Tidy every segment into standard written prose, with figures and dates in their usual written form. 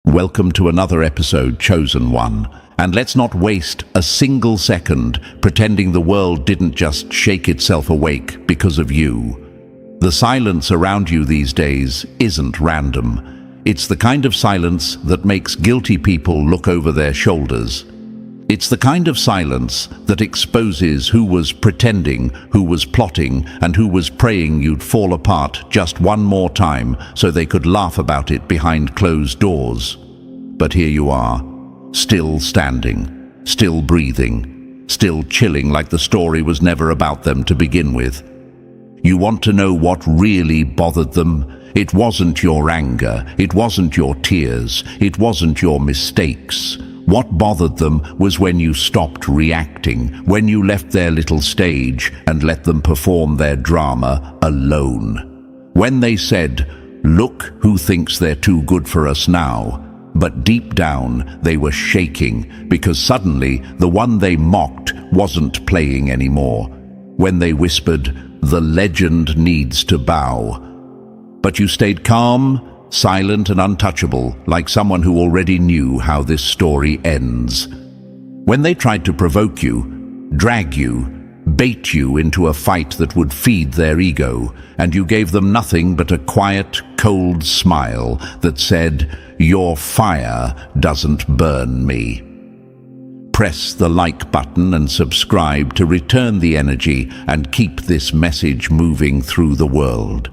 Welcome to another episode, Chosen One. And let's not waste a single second pretending the world didn't just shake itself awake because of you. The silence around you these days isn't random. It's the kind of silence that makes guilty people look over their shoulders. It's the kind of silence that exposes who was pretending, who was plotting, and who was praying you'd fall apart just one more time so they could laugh about it behind closed doors. But here you are, still standing, still breathing, still chilling like the story was never about them to begin with. You want to know what really bothered them? It wasn't your anger, it wasn't your tears, it wasn't your mistakes. What bothered them was when you stopped reacting, when you left their little stage and let them perform their drama alone. When they said, "Look who thinks they're too good for us now," but deep down they were shaking because suddenly the one they mocked wasn't playing anymore. When they whispered, "The legend needs to bow." But you stayed calm, silent and untouchable, like someone who already knew how this story ends. When they tried to provoke you, drag you, bait you into a fight that would feed their ego, and you gave them nothing but a quiet, cold smile that said, "Your fire doesn't burn me." Press the like button and subscribe to return the energy and keep this message moving through the world.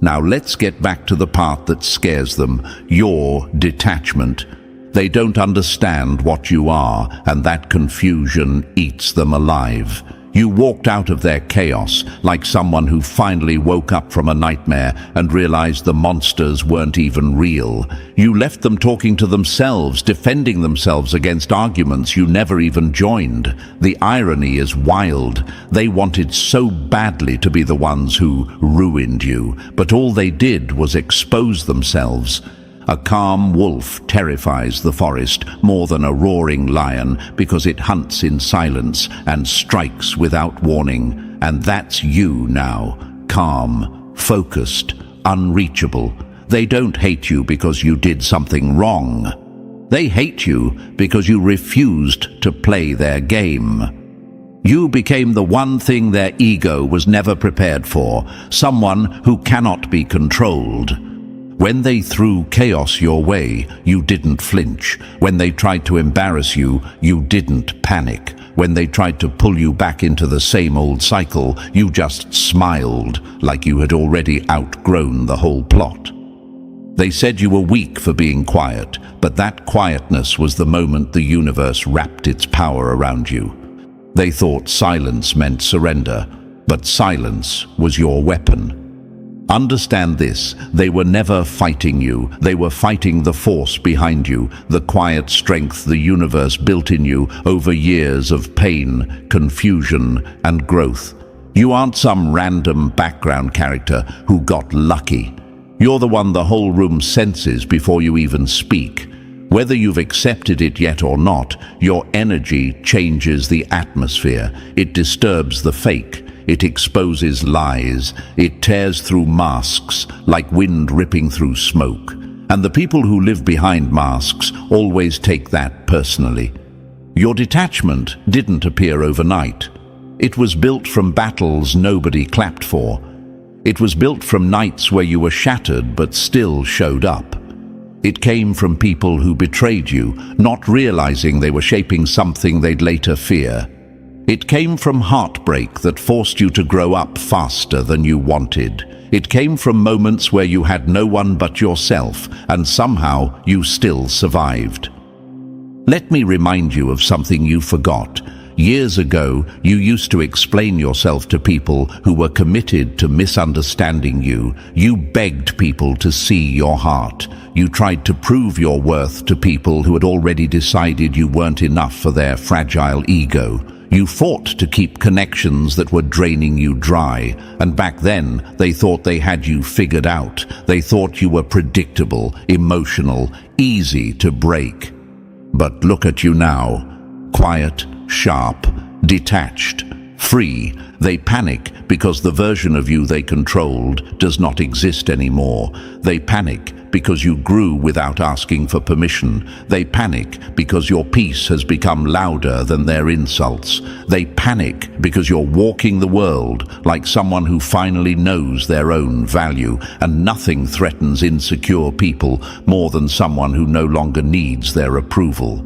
Now let's get back to the part that scares them, your detachment. They don't understand what you are, and that confusion eats them alive. You walked out of their chaos like someone who finally woke up from a nightmare and realized the monsters weren't even real. You left them talking to themselves, defending themselves against arguments you never even joined. The irony is wild. They wanted so badly to be the ones who ruined you, but all they did was expose themselves. A calm wolf terrifies the forest more than a roaring lion because it hunts in silence and strikes without warning. And that's you now, calm, focused, unreachable. They don't hate you because you did something wrong. They hate you because you refused to play their game. You became the one thing their ego was never prepared for, someone who cannot be controlled. When they threw chaos your way, you didn't flinch. When they tried to embarrass you, you didn't panic. When they tried to pull you back into the same old cycle, you just smiled like you had already outgrown the whole plot. They said you were weak for being quiet, but that quietness was the moment the universe wrapped its power around you. They thought silence meant surrender, but silence was your weapon. Understand this, they were never fighting you, they were fighting the force behind you, the quiet strength the universe built in you over years of pain, confusion, and growth. You aren't some random background character who got lucky. You're the one the whole room senses before you even speak. Whether you've accepted it yet or not, your energy changes the atmosphere. It disturbs the fake. It exposes lies. It tears through masks like wind ripping through smoke. And the people who live behind masks always take that personally. Your detachment didn't appear overnight. It was built from battles nobody clapped for. It was built from nights where you were shattered but still showed up. It came from people who betrayed you, not realizing they were shaping something they'd later fear. It came from heartbreak that forced you to grow up faster than you wanted. It came from moments where you had no one but yourself, and somehow you still survived. Let me remind you of something you forgot. Years ago, you used to explain yourself to people who were committed to misunderstanding you. You begged people to see your heart. You tried to prove your worth to people who had already decided you weren't enough for their fragile ego. You fought to keep connections that were draining you dry, and back then they thought they had you figured out. They thought you were predictable, emotional, easy to break. But look at you now, quiet, sharp, detached, free. They panic because the version of you they controlled does not exist anymore. They panic because you grew without asking for permission. They panic because your peace has become louder than their insults. They panic because you're walking the world like someone who finally knows their own value, and nothing threatens insecure people more than someone who no longer needs their approval.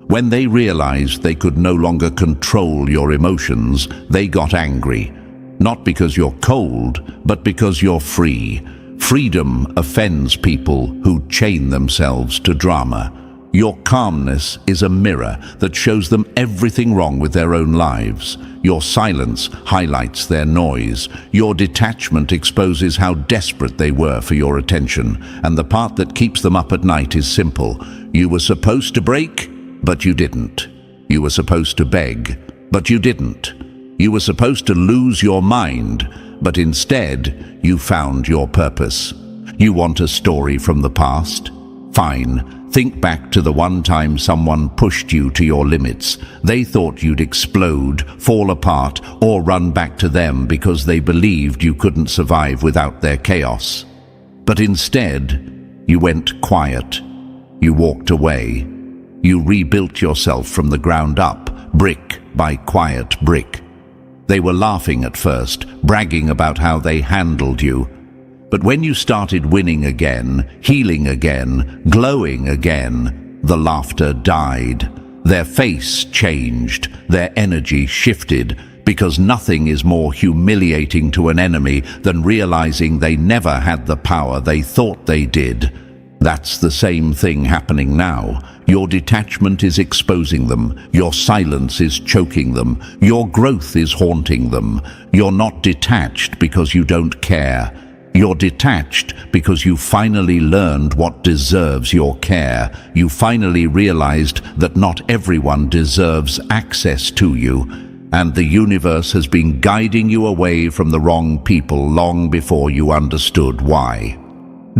When they realized they could no longer control your emotions, they got angry. Not because you're cold, but because you're free. Freedom offends people who chain themselves to drama. Your calmness is a mirror that shows them everything wrong with their own lives. Your silence highlights their noise. Your detachment exposes how desperate they were for your attention. And the part that keeps them up at night is simple. You were supposed to break, but you didn't. You were supposed to beg, but you didn't. You were supposed to lose your mind, but instead you found your purpose. You want a story from the past? Fine. Think back to the one time someone pushed you to your limits. They thought you'd explode, fall apart, or run back to them because they believed you couldn't survive without their chaos. But instead, you went quiet. You walked away. You rebuilt yourself from the ground up, brick by quiet brick. They were laughing at first, bragging about how they handled you. But when you started winning again, healing again, glowing again, the laughter died. Their face changed, their energy shifted, because nothing is more humiliating to an enemy than realizing they never had the power they thought they did. That's the same thing happening now. Your detachment is exposing them. Your silence is choking them. Your growth is haunting them. You're not detached because you don't care. You're detached because you finally learned what deserves your care. You finally realized that not everyone deserves access to you. And the universe has been guiding you away from the wrong people long before you understood why.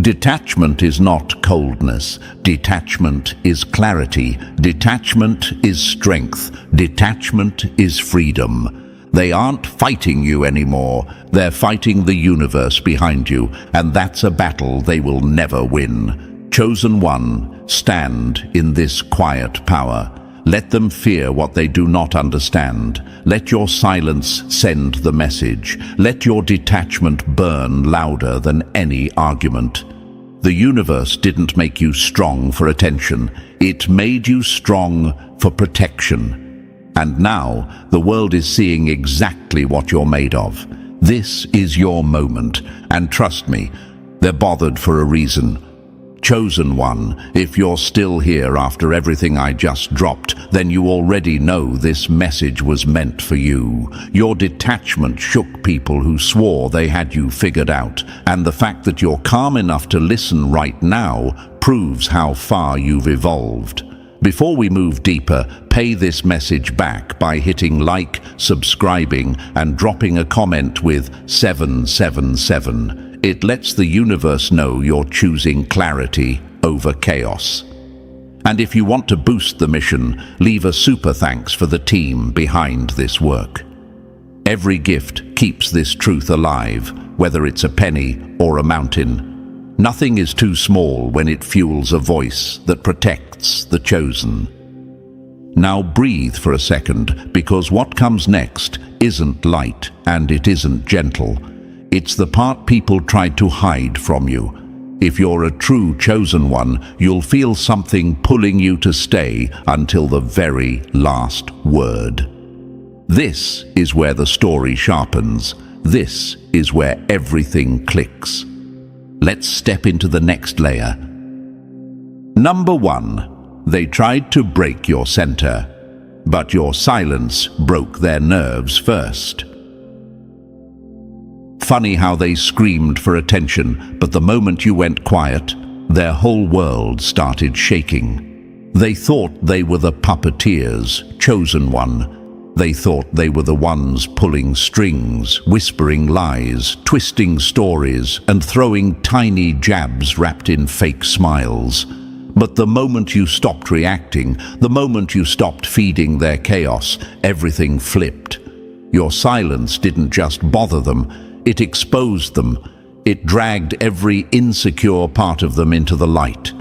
Detachment is not coldness. Detachment is clarity. Detachment is strength. Detachment is freedom. They aren't fighting you anymore. They're fighting the universe behind you, and that's a battle they will never win. Chosen one, stand in this quiet power. Let them fear what they do not understand. Let your silence send the message. Let your detachment burn louder than any argument. The universe didn't make you strong for attention. It made you strong for protection. And now the world is seeing exactly what you're made of. This is your moment. And trust me, they're bothered for a reason. Chosen one, if you're still here after everything I just dropped, then you already know this message was meant for you. Your detachment shook people who swore they had you figured out, and the fact that you're calm enough to listen right now proves how far you've evolved. Before we move deeper, pay this message back by hitting like, subscribing, and dropping a comment with 777. It lets the universe know you're choosing clarity over chaos. And if you want to boost the mission, leave a super thanks for the team behind this work. Every gift keeps this truth alive, whether it's a penny or a mountain. Nothing is too small when it fuels a voice that protects the chosen. Now breathe for a second, because what comes next isn't light and it isn't gentle. It's the part people tried to hide from you. If you're a true chosen one, you'll feel something pulling you to stay until the very last word. This is where the story sharpens. This is where everything clicks. Let's step into the next layer. Number 1, they tried to break your center, but your silence broke their nerves first. Funny how they screamed for attention, but the moment you went quiet, their whole world started shaking. They thought they were the puppeteers, chosen one. They thought they were the ones pulling strings, whispering lies, twisting stories, and throwing tiny jabs wrapped in fake smiles. But the moment you stopped reacting, the moment you stopped feeding their chaos, everything flipped. Your silence didn't just bother them, it exposed them. It dragged every insecure part of them into the light.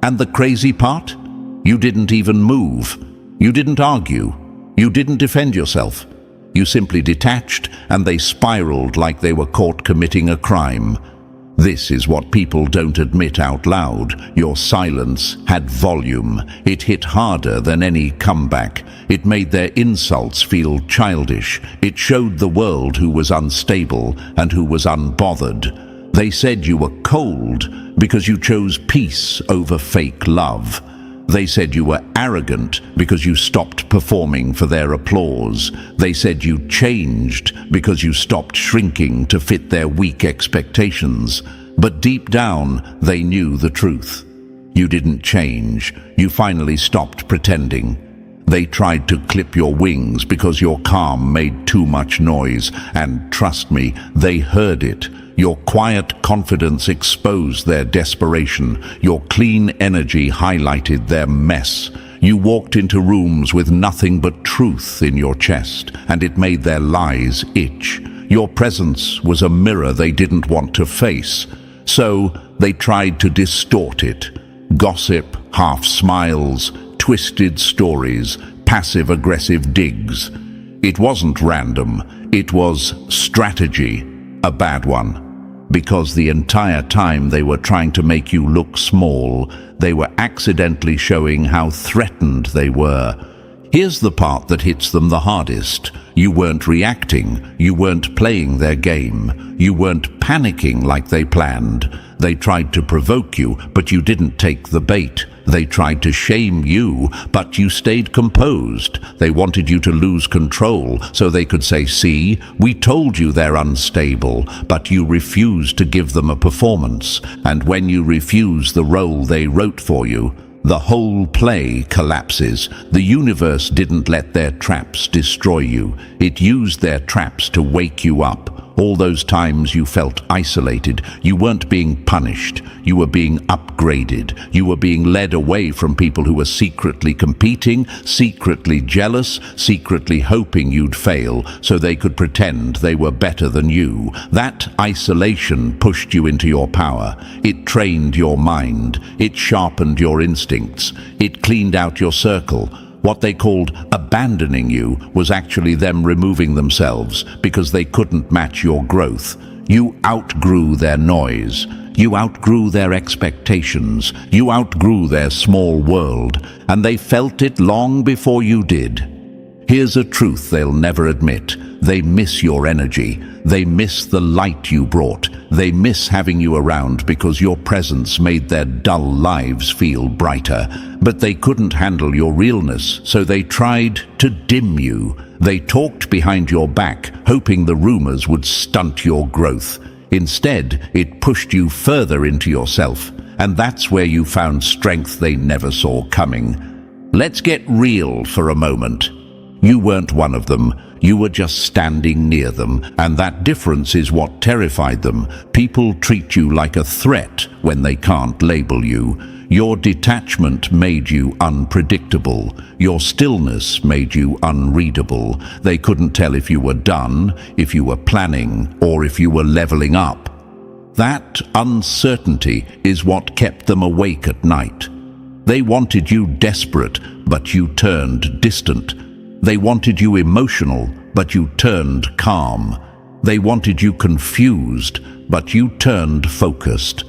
And the crazy part? You didn't even move. You didn't argue. You didn't defend yourself. You simply detached, and they spiraled like they were caught committing a crime. This is what people don't admit out loud. Your silence had volume. It hit harder than any comeback. It made their insults feel childish. It showed the world who was unstable and who was unbothered. They said you were cold because you chose peace over fake love. They said you were arrogant because you stopped performing for their applause. They said you changed because you stopped shrinking to fit their weak expectations. But deep down, they knew the truth. You didn't change. You finally stopped pretending. They tried to clip your wings because your calm made too much noise, and trust me, they heard it. Your quiet confidence exposed their desperation. Your clean energy highlighted their mess. You walked into rooms with nothing but truth in your chest, and it made their lies itch. Your presence was a mirror they didn't want to face. So they tried to distort it. Gossip, half smiles, twisted stories, passive-aggressive digs. It wasn't random. It was strategy, a bad one. Because the entire time they were trying to make you look small, they were accidentally showing how threatened they were. Here's the part that hits them the hardest. You weren't reacting. You weren't playing their game. You weren't panicking like they planned. They tried to provoke you, but you didn't take the bait. They tried to shame you, but you stayed composed. They wanted you to lose control so they could say, "See, we told you they're unstable," but you refused to give them a performance. And when you refuse the role they wrote for you, the whole play collapses. The universe didn't let their traps destroy you. It used their traps to wake you up. All those times you felt isolated, you weren't being punished. You were being upgraded. You were being led away from people who were secretly competing, secretly jealous, secretly hoping you'd fail so they could pretend they were better than you. That isolation pushed you into your power. It trained your mind. It sharpened your instincts. It cleaned out your circle. What they called abandoning you was actually them removing themselves because they couldn't match your growth. You outgrew their noise. You outgrew their expectations. You outgrew their small world, and they felt it long before you did. Here's a truth they'll never admit. They miss your energy. They miss the light you brought. They miss having you around because your presence made their dull lives feel brighter. But they couldn't handle your realness, so they tried to dim you. They talked behind your back, hoping the rumors would stunt your growth. Instead, it pushed you further into yourself, and that's where you found strength they never saw coming. Let's get real for a moment. You weren't one of them. You were just standing near them, and that difference is what terrified them. People treat you like a threat when they can't label you. Your detachment made you unpredictable. Your stillness made you unreadable. They couldn't tell if you were done, if you were planning, or if you were leveling up. That uncertainty is what kept them awake at night. They wanted you desperate, but you turned distant. They wanted you emotional, but you turned calm. They wanted you confused, but you turned focused.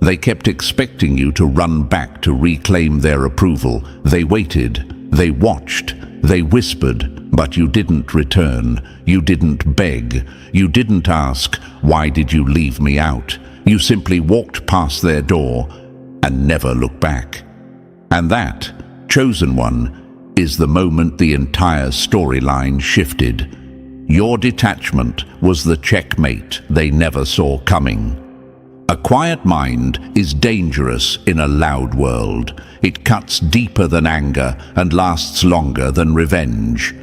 They kept expecting you to run back to reclaim their approval. They waited, they watched, they whispered, but you didn't return. You didn't beg. You didn't ask, "Why did you leave me out?" You simply walked past their door and never looked back. And that, chosen one, is the moment the entire storyline shifted. Your detachment was the checkmate they never saw coming. A quiet mind is dangerous in a loud world. It cuts deeper than anger and lasts longer than revenge.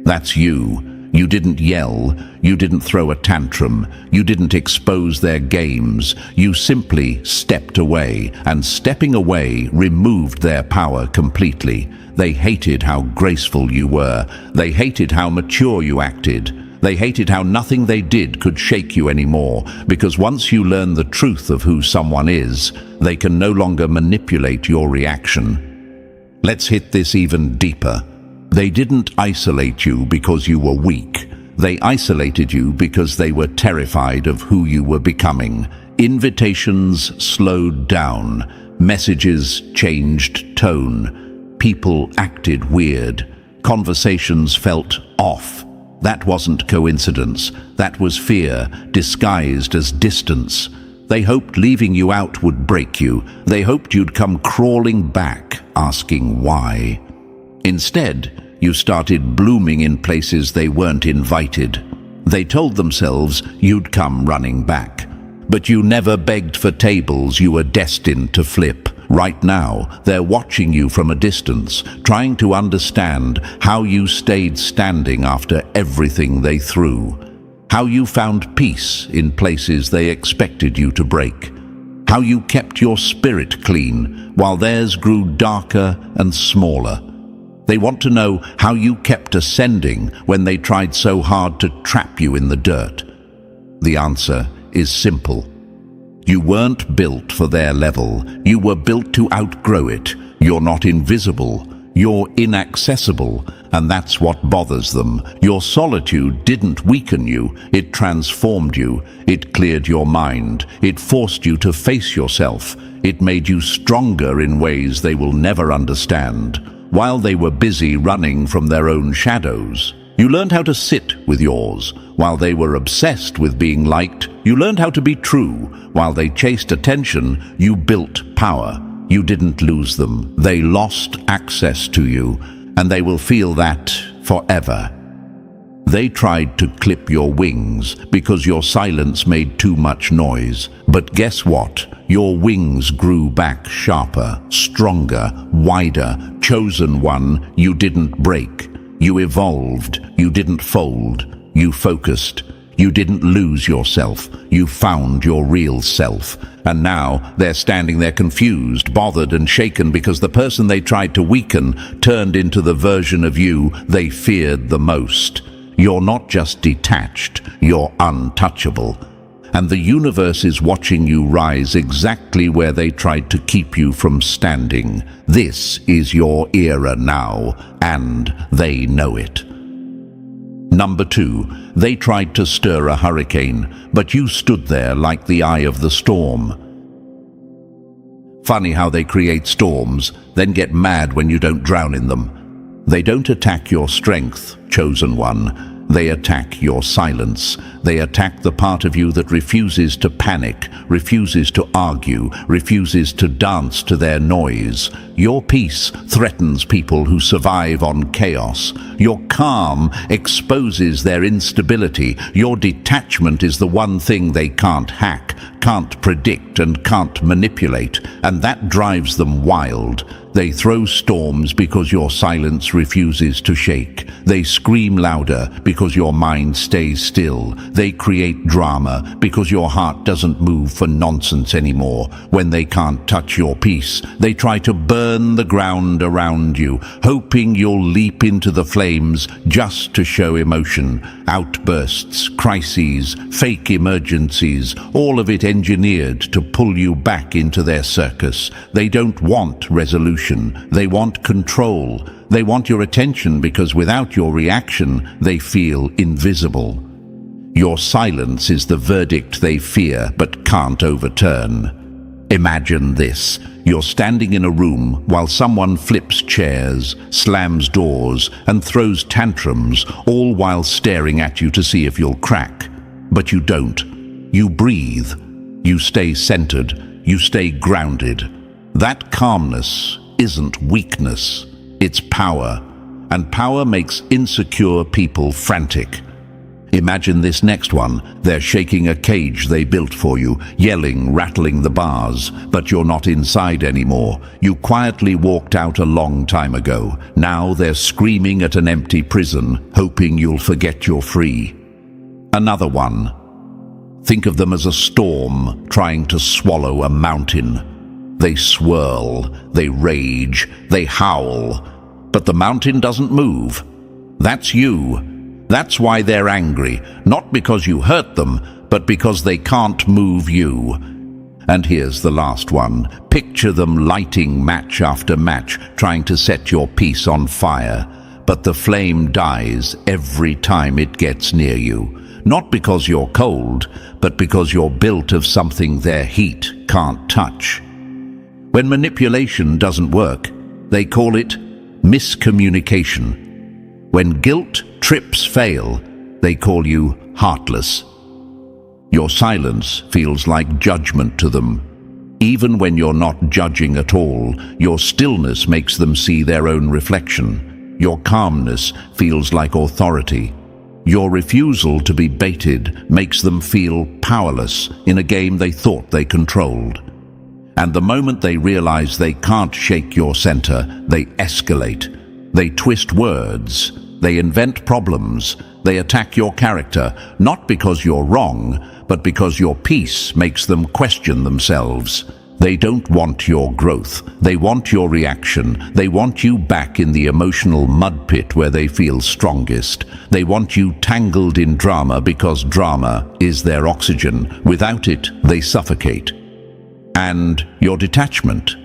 That's you. You didn't yell. You didn't throw a tantrum. You didn't expose their games. You simply stepped away, and stepping away removed their power completely. They hated how graceful you were. They hated how mature you acted. They hated how nothing they did could shake you anymore, because once you learn the truth of who someone is, they can no longer manipulate your reaction. Let's hit this even deeper. They didn't isolate you because you were weak. They isolated you because they were terrified of who you were becoming. Invitations slowed down. Messages changed tone. People acted weird. Conversations felt off. That wasn't coincidence. That was fear, disguised as distance. They hoped leaving you out would break you. They hoped you'd come crawling back, asking why. Instead, you started blooming in places they weren't invited. They told themselves you'd come running back. But you never begged for tables you were destined to flip. Right now, they're watching you from a distance, trying to understand how you stayed standing after everything they threw. How you found peace in places they expected you to break. How you kept your spirit clean while theirs grew darker and smaller. They want to know how you kept ascending when they tried so hard to trap you in the dirt. The answer is simple. You weren't built for their level. You were built to outgrow it. You're not invisible. You're inaccessible, and that's what bothers them. Your solitude didn't weaken you. It transformed you. It cleared your mind. It forced you to face yourself. It made you stronger in ways they will never understand. While they were busy running from their own shadows, you learned how to sit with yours. While they were obsessed with being liked, you learned how to be true. While they chased attention, you built power. You didn't lose them. They lost access to you, and they will feel that forever. They tried to clip your wings because your silence made too much noise. But guess what? Your wings grew back sharper, stronger, wider. Chosen one, you didn't break. You evolved. You didn't fold. You focused. You didn't lose yourself. You found your real self. And now they're standing there confused, bothered and shaken because the person they tried to weaken turned into the version of you they feared the most. You're not just detached, you're untouchable. And the universe is watching you rise exactly where they tried to keep you from standing. This is your era now, and they know it. Number 2, they tried to stir a hurricane, but you stood there like the eye of the storm. Funny how they create storms, then get mad when you don't drown in them. They don't attack your strength, chosen one. They attack your silence. They attack the part of you that refuses to panic, refuses to argue, refuses to dance to their noise. Your peace threatens people who survive on chaos. Your calm exposes their instability. Your detachment is the one thing they can't hack, can't predict, and can't manipulate, and that drives them wild. They throw storms because your silence refuses to shake. They scream louder because your mind stays still. They create drama because your heart doesn't move for nonsense anymore. When they can't touch your peace, they try to burn the ground around you, hoping you'll leap into the flames just to show emotion. Outbursts, crises, fake emergencies, all of it engineered to pull you back into their circus. They don't want resolution. They want control. They want your attention because without your reaction, they feel invisible. Your silence is the verdict they fear but can't overturn. Imagine this. You're standing in a room while someone flips chairs, slams doors, and throws tantrums, all while staring at you to see if you'll crack. But you don't. You breathe. You stay centered. You stay grounded. That calmness isn't weakness, it's power, and power makes insecure people frantic. Imagine this next one. They're shaking a cage they built for you, yelling, rattling the bars, but you're not inside anymore. You quietly walked out a long time ago. Now they're screaming at an empty prison, hoping you'll forget you're free. Another one. Think of them as a storm trying to swallow a mountain. They swirl, they rage, they howl, but the mountain doesn't move. That's you. That's why they're angry, not because you hurt them, but because they can't move you. And here's the last one. Picture them lighting match after match, trying to set your peace on fire. But the flame dies every time it gets near you. Not because you're cold, but because you're built of something their heat can't touch. When manipulation doesn't work, they call it miscommunication. When guilt trips fail, they call you heartless. Your silence feels like judgment to them. Even when you're not judging at all, your stillness makes them see their own reflection. Your calmness feels like authority. Your refusal to be baited makes them feel powerless in a game they thought they controlled. And the moment they realize they can't shake your center, they escalate. They twist words. They invent problems. They attack your character, not because you're wrong, but because your peace makes them question themselves. They don't want your growth. They want your reaction. They want you back in the emotional mud pit where they feel strongest. They want you tangled in drama because drama is their oxygen. Without it, they suffocate. And your detachment.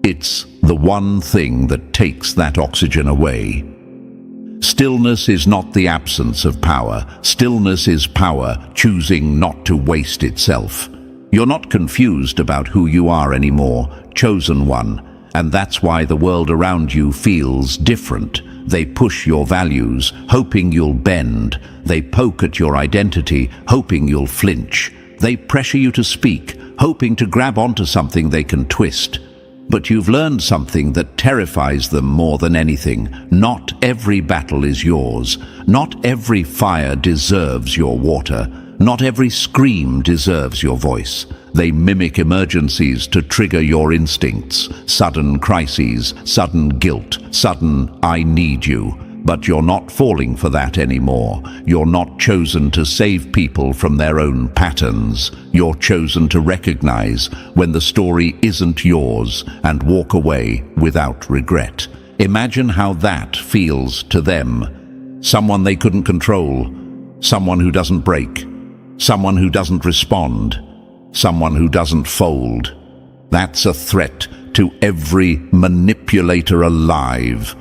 It's the one thing that takes that oxygen away. Stillness is not the absence of power. Stillness is power choosing not to waste itself. You're not confused about who you are anymore, chosen one, and that's why the world around you feels different. They push your values, hoping you'll bend. They poke at your identity, hoping you'll flinch. They pressure you to speak, hoping to grab onto something they can twist. But you've learned something that terrifies them more than anything. Not every battle is yours. Not every fire deserves your water. Not every scream deserves your voice. They mimic emergencies to trigger your instincts. Sudden crises, sudden guilt, sudden "I need you." But you're not falling for that anymore. You're not chosen to save people from their own patterns. You're chosen to recognize when the story isn't yours and walk away without regret. Imagine how that feels to them. Someone they couldn't control. Someone who doesn't break. Someone who doesn't respond. Someone who doesn't fold. That's a threat to every manipulator alive.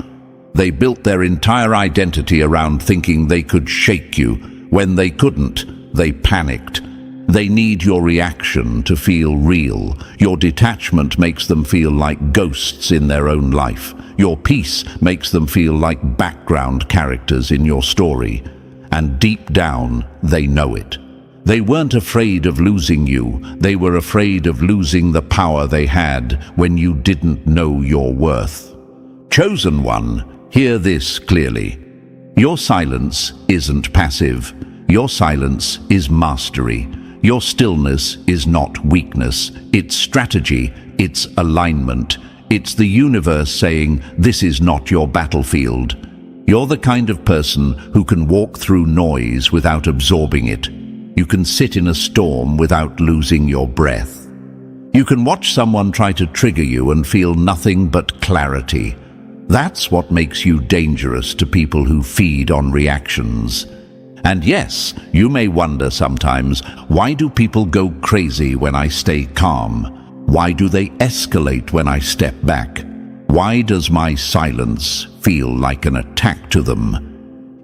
They built their entire identity around thinking they could shake you. When they couldn't, they panicked. They need your reaction to feel real. Your detachment makes them feel like ghosts in their own life. Your peace makes them feel like background characters in your story. And deep down, they know it. They weren't afraid of losing you. They were afraid of losing the power they had when you didn't know your worth. Chosen one, hear this clearly. Your silence isn't passive. Your silence is mastery. Your stillness is not weakness. It's strategy. It's alignment. It's the universe saying, this is not your battlefield. You're the kind of person who can walk through noise without absorbing it. You can sit in a storm without losing your breath. You can watch someone try to trigger you and feel nothing but clarity. That's what makes you dangerous to people who feed on reactions. And yes, you may wonder sometimes, why do people go crazy when I stay calm? Why do they escalate when I step back? Why does my silence feel like an attack to them?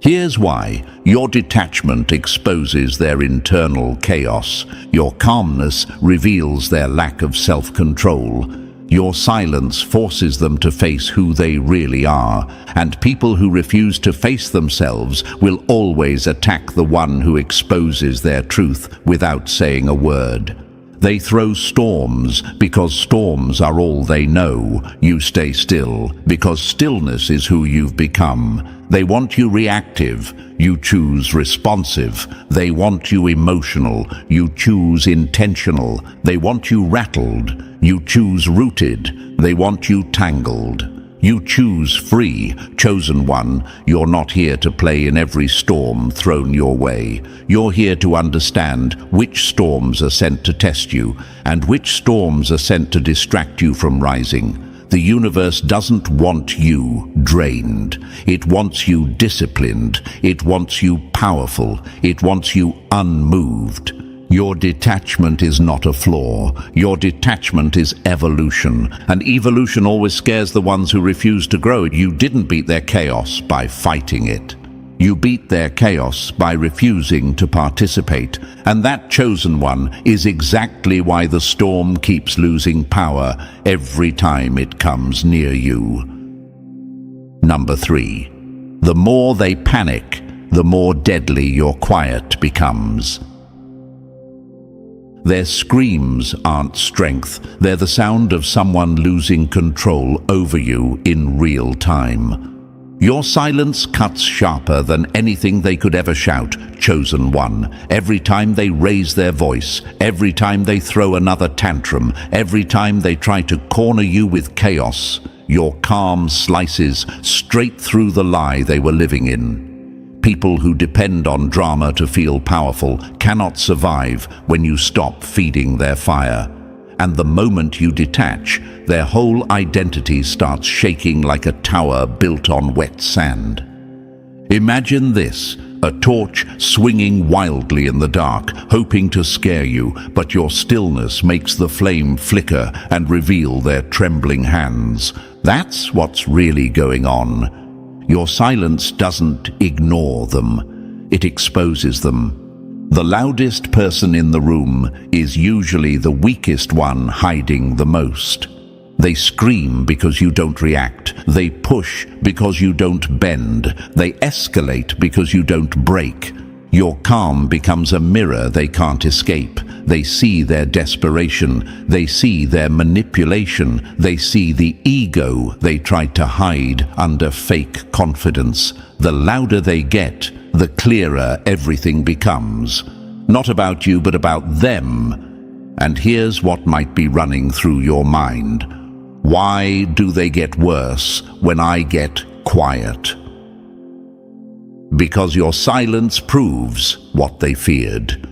Here's why. Your detachment exposes their internal chaos. Your calmness reveals their lack of self-control. Your silence forces them to face who they really are, and people who refuse to face themselves will always attack the one who exposes their truth without saying a word. They throw storms because storms are all they know. You stay still because stillness is who you've become. They want you reactive. You choose responsive. They want you emotional. You choose intentional. They want you rattled. You choose rooted. They want you tangled. You choose free, chosen one. You're not here to play in every storm thrown your way. You're here to understand which storms are sent to test you and which storms are sent to distract you from rising. The universe doesn't want you drained. It wants you disciplined. It wants you powerful. It wants you unmoved. Your detachment is not a flaw. Your detachment is evolution. And evolution always scares the ones who refuse to grow. You didn't beat their chaos by fighting it. You beat their chaos by refusing to participate. And that chosen one is exactly why the storm keeps losing power every time it comes near you. Number 3. The more they panic, the more deadly your quiet becomes. Their screams aren't strength. They're the sound of someone losing control over you in real time. Your silence cuts sharper than anything they could ever shout, chosen one. Every time they raise their voice, every time they throw another tantrum, every time they try to corner you with chaos, your calm slices straight through the lie they were living in. People who depend on drama to feel powerful cannot survive when you stop feeding their fire. And the moment you detach, their whole identity starts shaking like a tower built on wet sand. Imagine this, a torch swinging wildly in the dark, hoping to scare you, but your stillness makes the flame flicker and reveal their trembling hands. That's what's really going on. Your silence doesn't ignore them, it exposes them. The loudest person in the room is usually the weakest one hiding the most. They scream because you don't react. They push because you don't bend. They escalate because you don't break. Your calm becomes a mirror they can't escape. They see their desperation. They see their manipulation. They see the ego they tried to hide under fake confidence. The louder they get, the clearer everything becomes. Not about you, but about them. And here's what might be running through your mind. Why do they get worse when I get quiet? Because your silence proves what they feared.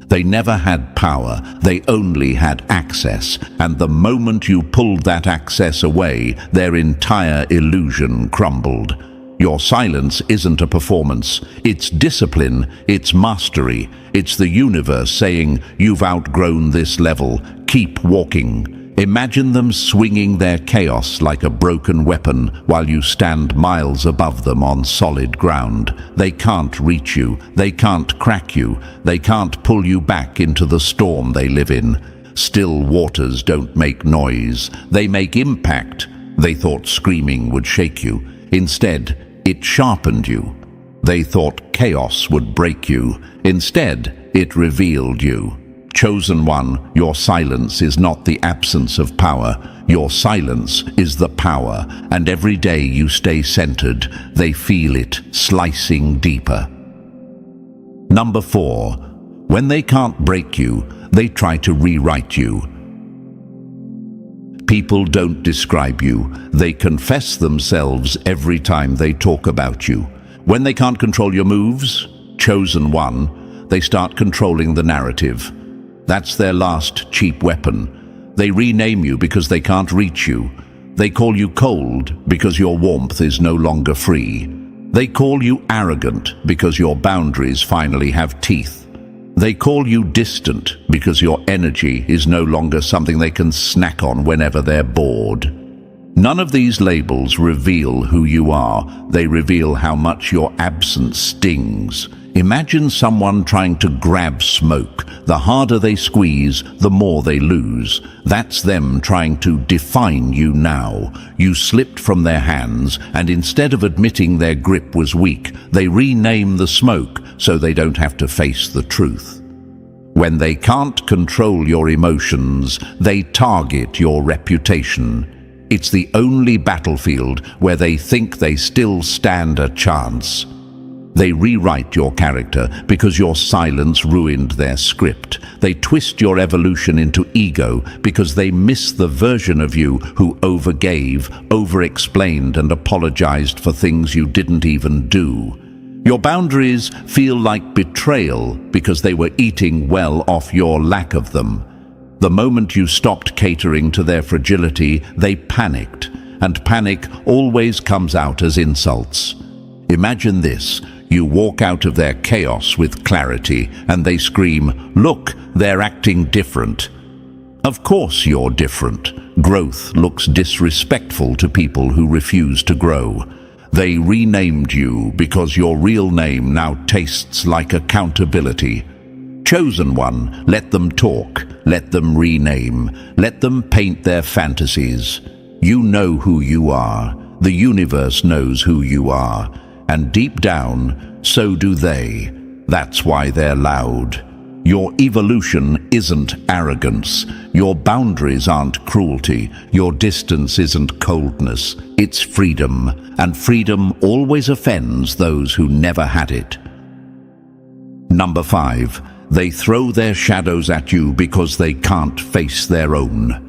They never had power, they only had access, and the moment you pulled that access away, their entire illusion crumbled. Your silence isn't a performance, it's discipline, it's mastery, it's the universe saying, you've outgrown this level, keep walking. Imagine them swinging their chaos like a broken weapon while you stand miles above them on solid ground. They can't reach you, they can't crack you, they can't pull you back into the storm they live in. Still waters don't make noise, they make impact. They thought screaming would shake you. Instead, it sharpened you. They thought chaos would break you. Instead, it revealed you. Chosen one, your silence is not the absence of power. Your silence is the power, and every day you stay centered, they feel it slicing deeper. Number 4, when they can't break you, they try to rewrite you. People don't describe you, they confess themselves every time they talk about you. When they can't control your moves, chosen one, they start controlling the narrative. That's their last cheap weapon. They rename you because they can't reach you. They call you cold because your warmth is no longer free. They call you arrogant because your boundaries finally have teeth. They call you distant because your energy is no longer something they can snack on whenever they're bored. None of these labels reveal who you are. They reveal how much your absence stings. Imagine someone trying to grab smoke. The harder they squeeze, the more they lose. That's them trying to define you now. You slipped from their hands, and instead of admitting their grip was weak, they rename the smoke so they don't have to face the truth. When they can't control your emotions, they target your reputation. It's the only battlefield where they think they still stand a chance. They rewrite your character because your silence ruined their script. They twist your evolution into ego because they miss the version of you who overgave, over-explained, and apologized for things you didn't even do. Your boundaries feel like betrayal because they were eating well off your lack of them. The moment you stopped catering to their fragility, they panicked, and panic always comes out as insults. Imagine this: you walk out of their chaos with clarity, and they scream, "Look, they're acting different." Of course you're different. Growth looks disrespectful to people who refuse to grow. They renamed you because your real name now tastes like accountability. Chosen one, let them talk, let them rename, let them paint their fantasies. You know who you are. The universe knows who you are. And deep down, so do they. That's why they're loud. Your evolution isn't arrogance. Your boundaries aren't cruelty. Your distance isn't coldness. It's freedom. And freedom always offends those who never had it. Number 5. They throw their shadows at you because they can't face their own.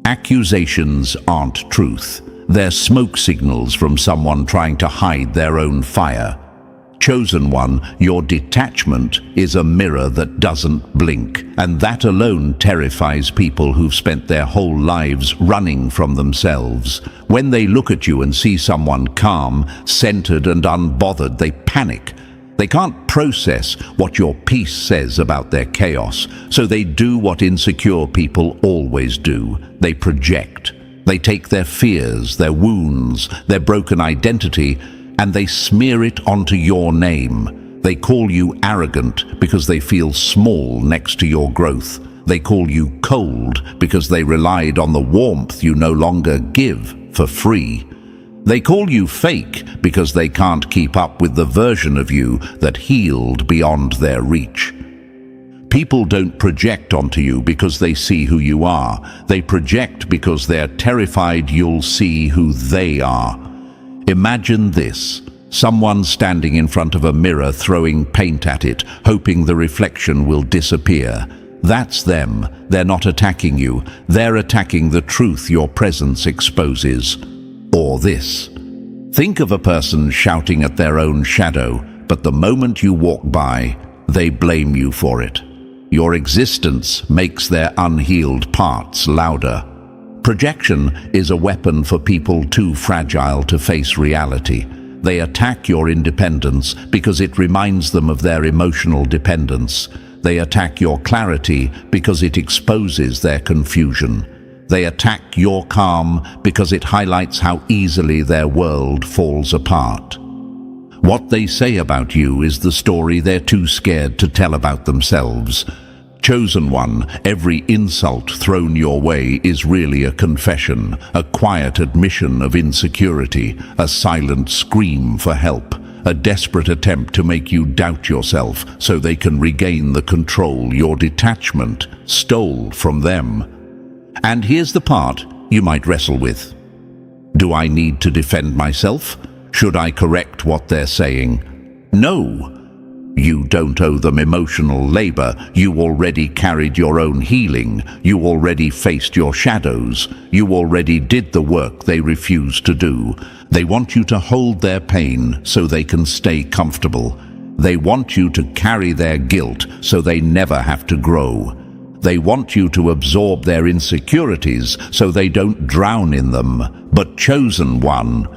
Accusations aren't truth. They're smoke signals from someone trying to hide their own fire. Chosen one, your detachment is a mirror that doesn't blink, and that alone terrifies people who've spent their whole lives running from themselves. When they look at you and see someone calm, centered and unbothered, they panic. They can't process what your peace says about their chaos, so they do what insecure people always do. They project. They take their fears, their wounds, their broken identity, and they smear it onto your name. They call you arrogant because they feel small next to your growth. They call you cold because they relied on the warmth you no longer give for free. They call you fake because they can't keep up with the version of you that healed beyond their reach. People don't project onto you because they see who you are. They project because they're terrified you'll see who they are. Imagine this: someone standing in front of a mirror throwing paint at it, hoping the reflection will disappear. That's them. They're not attacking you. They're attacking the truth your presence exposes. Or this: think of a person shouting at their own shadow, but the moment you walk by, they blame you for it. Your existence makes their unhealed parts louder. Projection is a weapon for people too fragile to face reality. They attack your independence because it reminds them of their emotional dependence. They attack your clarity because it exposes their confusion. They attack your calm because it highlights how easily their world falls apart. What they say about you is the story they're too scared to tell about themselves. Chosen one, every insult thrown your way is really a confession, a quiet admission of insecurity, a silent scream for help, a desperate attempt to make you doubt yourself so they can regain the control your detachment stole from them. And here's the part you might wrestle with. Do I need to defend myself? Should I correct what they're saying? No. You don't owe them emotional labor. You already carried your own healing. You already faced your shadows. You already did the work they refuse to do. They want you to hold their pain so they can stay comfortable. They want you to carry their guilt so they never have to grow. They want you to absorb their insecurities so they don't drown in them. But chosen one,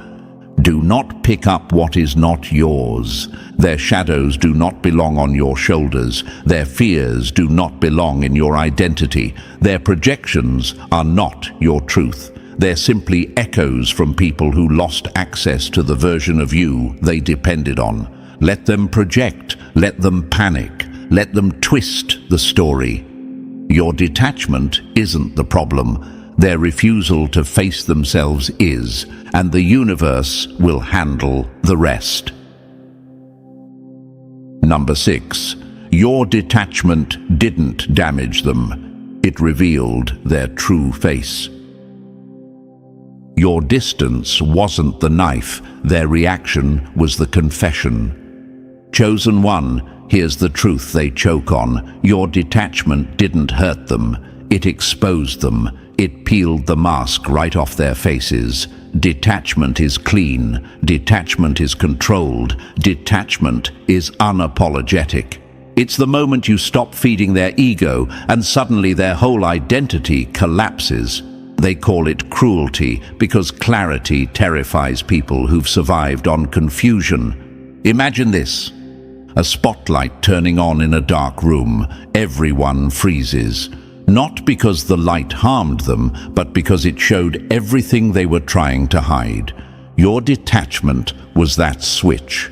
do not pick up what is not yours. Their shadows do not belong on your shoulders. Their fears do not belong in your identity. Their projections are not your truth. They're simply echoes from people who lost access to the version of you they depended on. Let them project. Let them panic. Let them twist the story. Your detachment isn't the problem. Their refusal to face themselves is, and the universe will handle the rest. Number 6. Your detachment didn't damage them. It revealed their true face. Your distance wasn't the knife. Their reaction was the confession. Chosen one, here's the truth they choke on. Your detachment didn't hurt them. It exposed them. It peeled the mask right off their faces. Detachment is clean. Detachment is controlled. Detachment is unapologetic. It's the moment you stop feeding their ego and suddenly their whole identity collapses. They call it cruelty because clarity terrifies people who've survived on confusion. Imagine this: a spotlight turning on in a dark room. Everyone freezes. Not because the light harmed them, but because it showed everything they were trying to hide. Your detachment was that switch.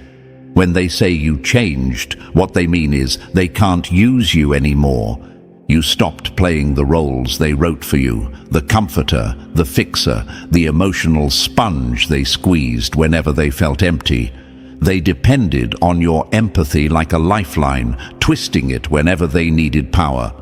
When they say you changed, what they mean is they can't use you anymore. You stopped playing the roles they wrote for you: the comforter, the fixer, the emotional sponge they squeezed whenever they felt empty. They depended on your empathy like a lifeline, twisting it whenever they needed power.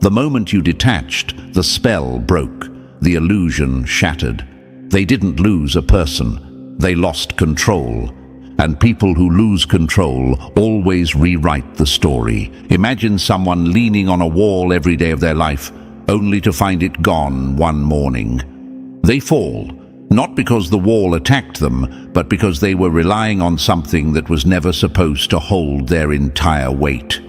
The moment you detached, the spell broke, the illusion shattered. They didn't lose a person, they lost control. And people who lose control always rewrite the story. Imagine someone leaning on a wall every day of their life, only to find it gone one morning. They fall, not because the wall attacked them, but because they were relying on something that was never supposed to hold their entire weight.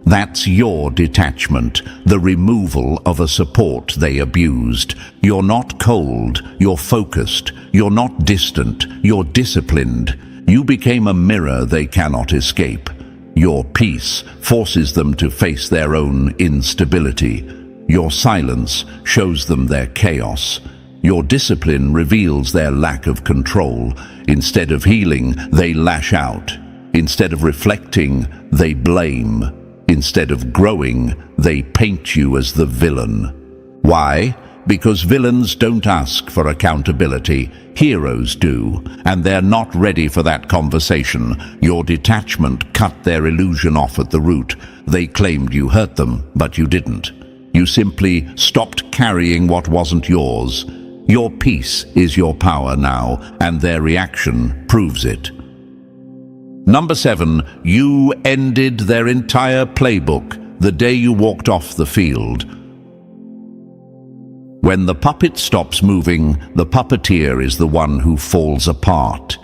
That's your detachment, the removal of a support they abused. You're not cold, you're focused. You're not distant, you're disciplined. You became a mirror they cannot escape. Your peace forces them to face their own instability. Your silence shows them their chaos. Your discipline reveals their lack of control. Instead of healing, they lash out. Instead of reflecting, they blame. Instead of growing, they paint you as the villain. Why? Because villains don't ask for accountability. Heroes do, and they're not ready for that conversation. Your detachment cut their illusion off at the root. They claimed you hurt them, but you didn't. You simply stopped carrying what wasn't yours. Your peace is your power now, and their reaction proves it. Number 7, you ended their entire playbook the day you walked off the field. When the puppet stops moving, the puppeteer is the one who falls apart.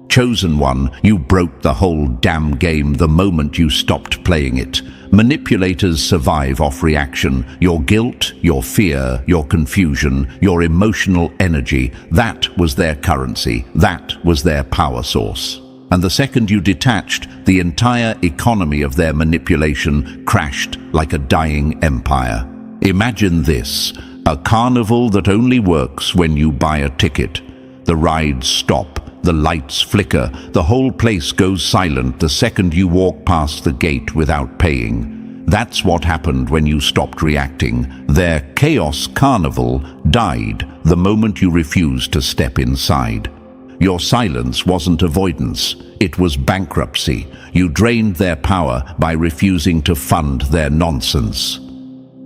Chosen one, you broke the whole damn game the moment you stopped playing it. Manipulators survive off reaction. Your guilt, your fear, your confusion, your emotional energy, that was their currency. That was their power source. And the second you detached, the entire economy of their manipulation crashed like a dying empire. Imagine this: a carnival that only works when you buy a ticket. The rides stop, the lights flicker, the whole place goes silent the second you walk past the gate without paying. That's what happened when you stopped reacting. Their chaos carnival died the moment you refused to step inside. Your silence wasn't avoidance, it was bankruptcy. You drained their power by refusing to fund their nonsense.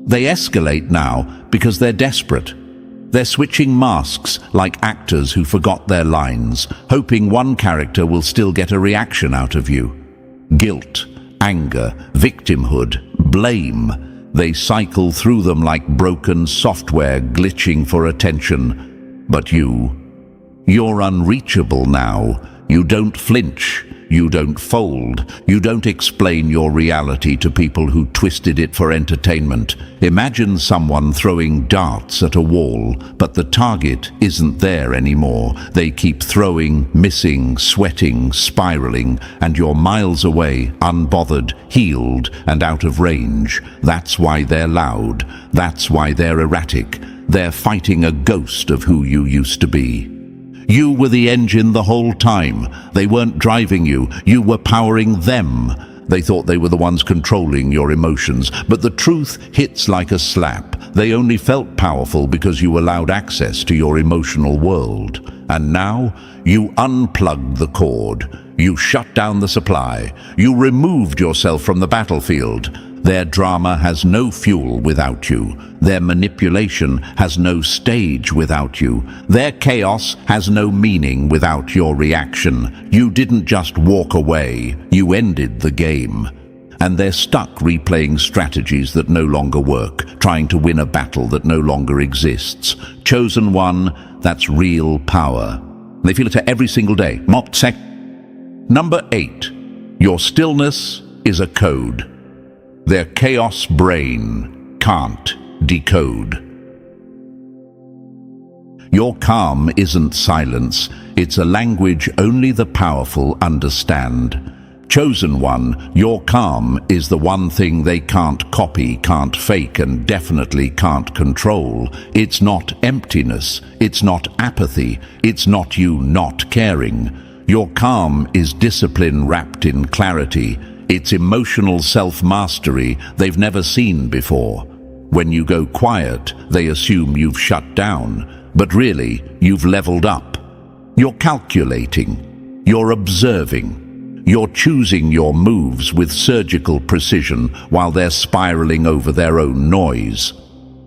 They escalate now because they're desperate. They're switching masks like actors who forgot their lines, hoping one character will still get a reaction out of you. Guilt, anger, victimhood, blame. They cycle through them like broken software glitching for attention. But you're unreachable now. You don't flinch. You don't fold. You don't explain your reality to people who twisted it for entertainment. Imagine someone throwing darts at a wall, but the target isn't there anymore. They keep throwing, missing, sweating, spiraling, and you're miles away, unbothered, healed, and out of range. That's why they're loud. That's why they're erratic. They're fighting a ghost of who you used to be. You were the engine the whole time. They weren't driving you. You were powering them. They thought they were the ones controlling your emotions, but the truth hits like a slap. They only felt powerful because you allowed access to your emotional world. And now, you unplugged the cord. You shut down the supply. You removed yourself from the battlefield. Their drama has no fuel without you. Their manipulation has no stage without you. Their chaos has no meaning without your reaction. You didn't just walk away, you ended the game. And they're stuck replaying strategies that no longer work, trying to win a battle that no longer exists. Chosen one, that's real power. They feel it every single day. Number 8, your stillness is a code. Their chaos brain can't decode. Your calm isn't silence, it's a language only the powerful understand. Chosen one, your calm is the one thing they can't copy, can't fake, and definitely can't control. It's not emptiness, it's not apathy, it's not you not caring. Your calm is discipline wrapped in clarity. It's emotional self-mastery they've never seen before. When you go quiet, they assume you've shut down, but really, you've leveled up. You're calculating, you're observing. You're choosing your moves with surgical precision while they're spiraling over their own noise.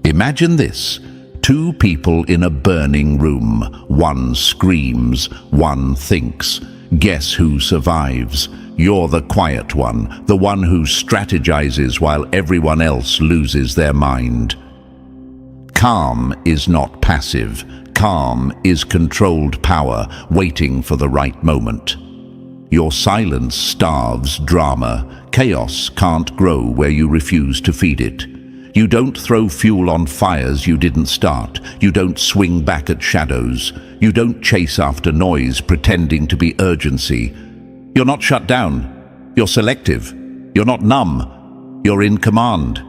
Imagine this: two people in a burning room. One screams, one thinks. Guess who survives? You're the quiet one, the one who strategizes while everyone else loses their mind. Calm is not passive. Calm is controlled power, waiting for the right moment. Your silence starves drama. Chaos can't grow where you refuse to feed it. You don't throw fuel on fires you didn't start. You don't swing back at shadows. You don't chase after noise pretending to be urgency. You're not shut down. You're selective. You're not numb. You're in command.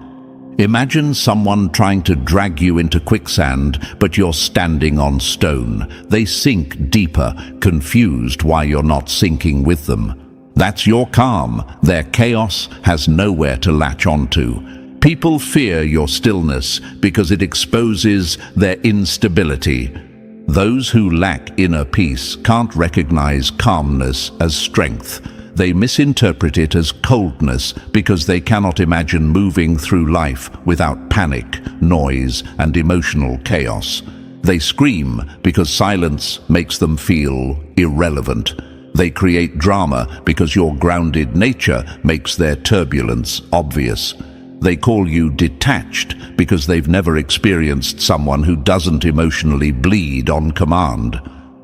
Imagine someone trying to drag you into quicksand, but you're standing on stone. They sink deeper, confused why you're not sinking with them. That's your calm. Their chaos has nowhere to latch onto. People fear your stillness because it exposes their instability. Those who lack inner peace can't recognize calmness as strength. They misinterpret it as coldness because they cannot imagine moving through life without panic, noise, and emotional chaos. They scream because silence makes them feel irrelevant. They create drama because your grounded nature makes their turbulence obvious. They call you detached because they've never experienced someone who doesn't emotionally bleed on command.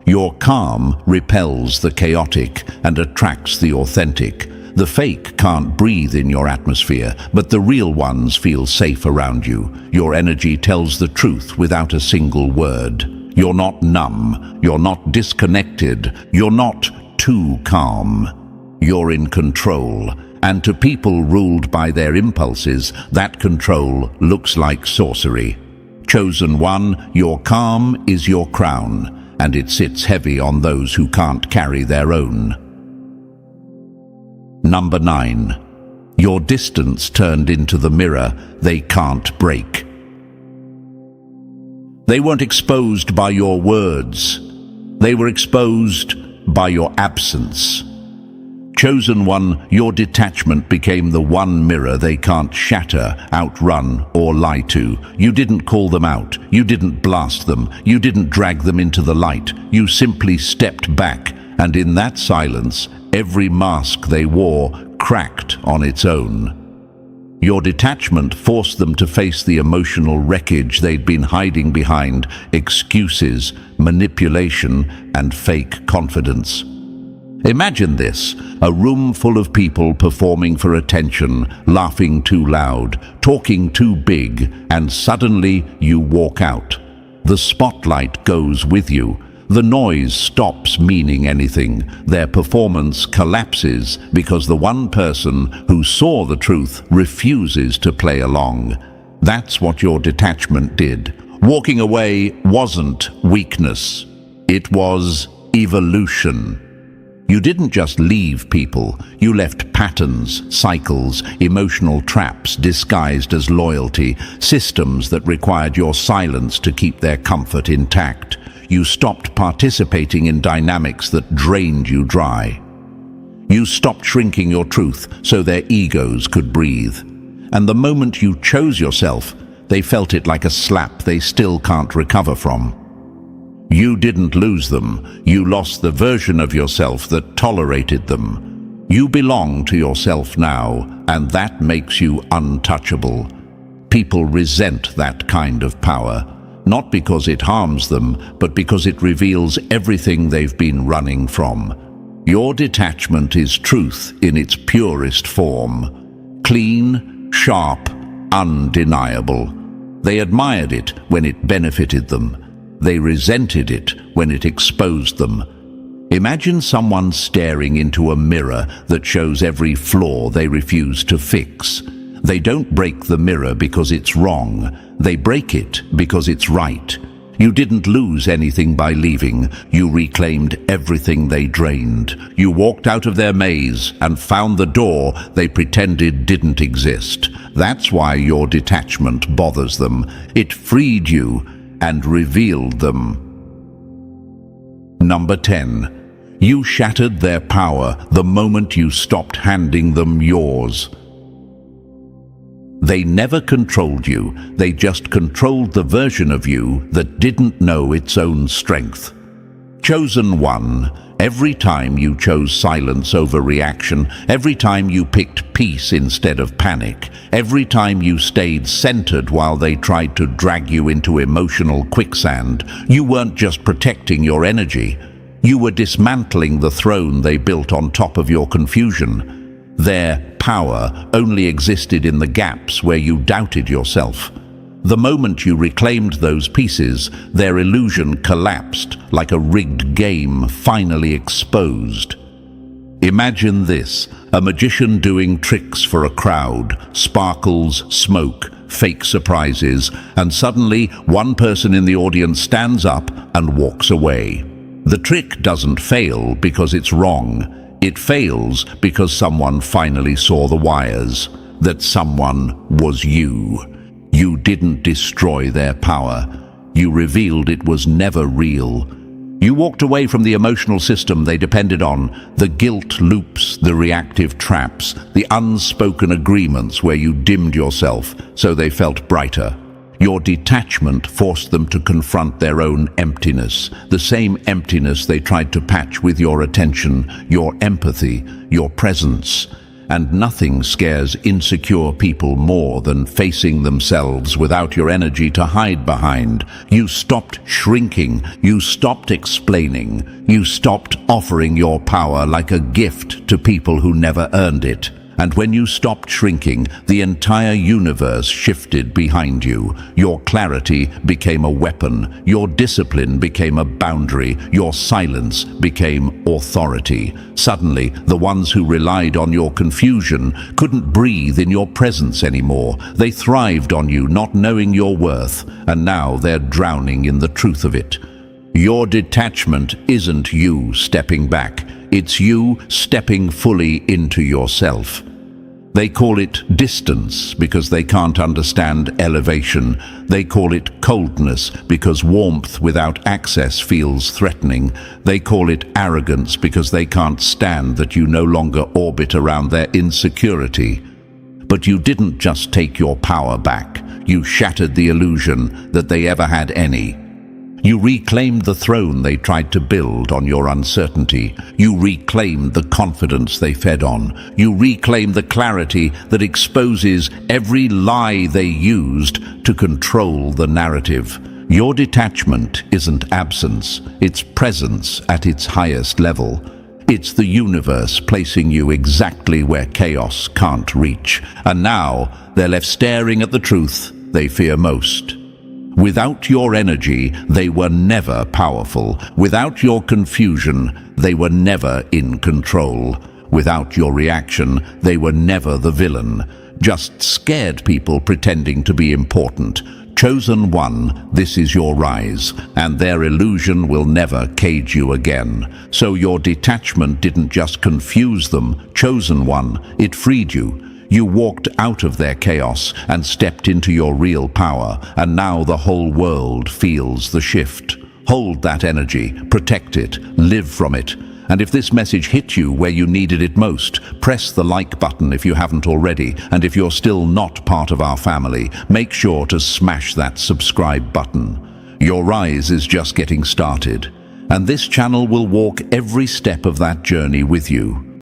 Your calm repels the chaotic and attracts the authentic. The fake can't breathe in your atmosphere, but the real ones feel safe around you. Your energy tells the truth without a single word. You're not numb. You're not disconnected. You're not too calm. You're in control. And to people ruled by their impulses, that control looks like sorcery. Chosen one, your calm is your crown, and it sits heavy on those who can't carry their own. Number 9. Your distance turned into the mirror they can't break. They weren't exposed by your words. They were exposed by your absence. Chosen one, your detachment became the one mirror they can't shatter, outrun, or lie to. You didn't call them out. You didn't blast them. You didn't drag them into the light. You simply stepped back, and in that silence, every mask they wore cracked on its own. Your detachment forced them to face the emotional wreckage they'd been hiding behind: excuses, manipulation, and fake confidence. Imagine this: a room full of people performing for attention, laughing too loud, talking too big, and suddenly you walk out. The spotlight goes with you. The noise stops meaning anything. Their performance collapses because the one person who saw the truth refuses to play along. That's what your detachment did. Walking away wasn't weakness. It was evolution. You didn't just leave people, you left patterns, cycles, emotional traps disguised as loyalty, systems that required your silence to keep their comfort intact. You stopped participating in dynamics that drained you dry. You stopped shrinking your truth so their egos could breathe. And the moment you chose yourself, they felt it like a slap they still can't recover from. You didn't lose them. You lost the version of yourself that tolerated them. You belong to yourself now, and that makes you untouchable. People resent that kind of power, not because it harms them, but because it reveals everything they've been running from. Your detachment is truth in its purest form. Clean, sharp, undeniable. They admired it when it benefited them. They resented it when it exposed them. Imagine someone staring into a mirror that shows every flaw they refuse to fix. They don't break the mirror because it's wrong. They break it because it's right. You didn't lose anything by leaving. You reclaimed everything they drained. You walked out of their maze and found the door they pretended didn't exist. That's why your detachment bothers them. It freed you and revealed them. Number 10. You shattered their power the moment you stopped handing them yours. They never controlled you, they just controlled the version of you that didn't know its own strength. Chosen one, every time you chose silence over reaction, every time you picked peace instead of panic, every time you stayed centered while they tried to drag you into emotional quicksand, you weren't just protecting your energy, you were dismantling the throne they built on top of your confusion. Their power only existed in the gaps where you doubted yourself. The moment you reclaimed those pieces, their illusion collapsed like a rigged game finally exposed. Imagine this, a magician doing tricks for a crowd, sparkles, smoke, fake surprises, and suddenly one person in the audience stands up and walks away. The trick doesn't fail because it's wrong. It fails because someone finally saw the wires, that someone was you. You didn't destroy their power. You revealed it was never real. You walked away from the emotional system they depended on, the guilt loops, the reactive traps, the unspoken agreements where you dimmed yourself so they felt brighter. Your detachment forced them to confront their own emptiness, the same emptiness they tried to patch with your attention, your empathy, your presence. And nothing scares insecure people more than facing themselves without your energy to hide behind. You stopped shrinking, you stopped explaining, you stopped offering your power like a gift to people who never earned it. And when you stopped shrinking, the entire universe shifted behind you. Your clarity became a weapon, your discipline became a boundary, your silence became authority. Suddenly, the ones who relied on your confusion couldn't breathe in your presence anymore. They thrived on you, not knowing your worth, and now they're drowning in the truth of it. Your detachment isn't you stepping back, it's you stepping fully into yourself. They call it distance because they can't understand elevation. They call it coldness because warmth without access feels threatening. They call it arrogance because they can't stand that you no longer orbit around their insecurity. But you didn't just take your power back. You shattered the illusion that they ever had any. You reclaimed the throne they tried to build on your uncertainty. You reclaimed the confidence they fed on. You reclaimed the clarity that exposes every lie they used to control the narrative. Your detachment isn't absence, it's presence at its highest level. It's the universe placing you exactly where chaos can't reach. And now they're left staring at the truth they fear most. Without your energy, they were never powerful. Without your confusion, they were never in control. Without your reaction, they were never the villain. Just scared people pretending to be important. Chosen one, this is your rise, and their illusion will never cage you again. So your detachment didn't just confuse them, chosen one, it freed you. You walked out of their chaos and stepped into your real power, and now the whole world feels the shift. Hold that energy, protect it, live from it. And if this message hit you where you needed it most, press the like button if you haven't already, and if you're still not part of our family, make sure to smash that subscribe button. Your rise is just getting started, and this channel will walk every step of that journey with you.